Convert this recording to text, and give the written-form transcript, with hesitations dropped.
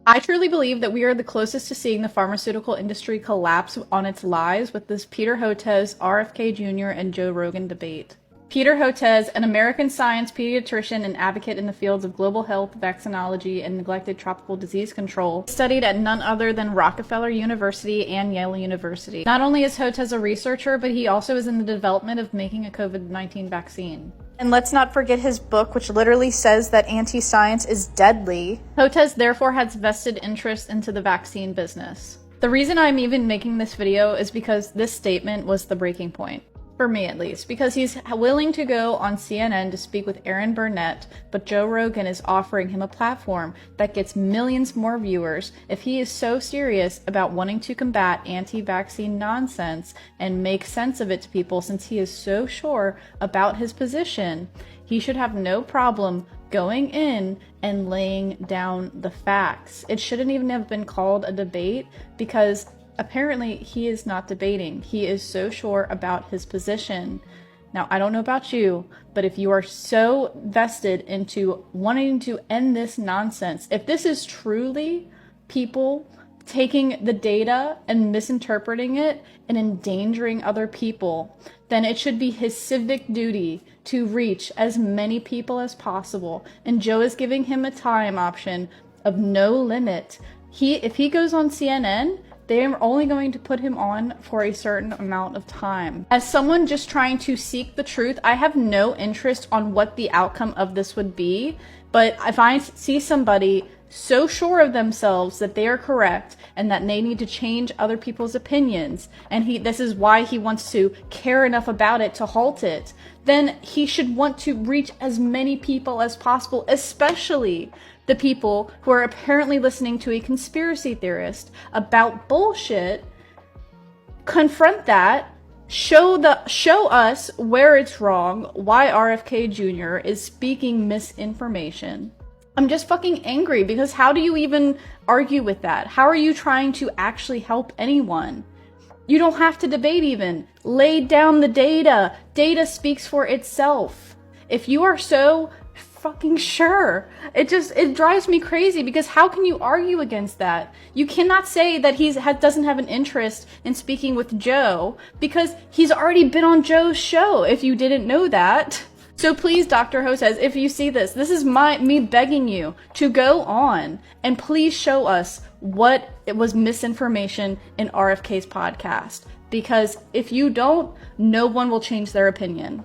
I truly believe that we are the closest to seeing the pharmaceutical industry collapse on its lies with this Peter Hotez, RFK Jr., and Joe Rogan debate. Peter Hotez, an American science pediatrician and advocate in the fields of global health, vaccinology, and neglected tropical disease control, studied at none other than Rockefeller University and Yale University. Not only is Hotez a researcher, but he also is in the development of making a COVID-19 vaccine. And let's not forget his book, which literally says that anti-science is deadly. Hotez therefore has vested interest into the vaccine business. The reason I'm even making this video is because this statement was the breaking point. For me, at least, because he's willing to go on CNN to speak with Aaron Burnett, but Joe Rogan is offering him a platform that gets millions more viewers. If he is so serious about wanting to combat anti-vaccine nonsense and make sense of it to people, since he is so sure about his position, he should have no problem going in and laying down the facts. It shouldn't even have been called a debate, because apparently he is not debating. He is so sure about his position. Now, I don't know about you, but if you are so vested into wanting to end this nonsense, if this is truly people taking the data and misinterpreting it and endangering other people, then it should be his civic duty to reach as many people as possible. And Joe is giving him a time option of no limit. If he goes on CNN, they are only going to put him on for a certain amount of time. As someone just trying to seek the truth, I have no interest on what the outcome of this would be. But if I see somebody so sure of themselves that they are correct and that they need to change other people's opinions, and this is why he wants to care enough about it to halt it, then he should want to reach as many people as possible, especially the people who are apparently listening to a conspiracy theorist about bullshit. Confront that, show us where it's wrong, why RFK Jr. is speaking misinformation. I'm just fucking angry, because how do you even argue with that? How are you trying to actually help anyone? You don't have to debate even. Lay down the data. Data speaks for itself. If you are so fucking sure, it drives me crazy, because how can you argue against that? You cannot say that he doesn't have an interest in speaking with Joe, because he's already been on Joe's show, if you didn't know that. So please, Dr. Hotez, if you see this is me begging you to go on and please show us what it was misinformation in RFK's podcast. Because if you don't, no one will change their opinion.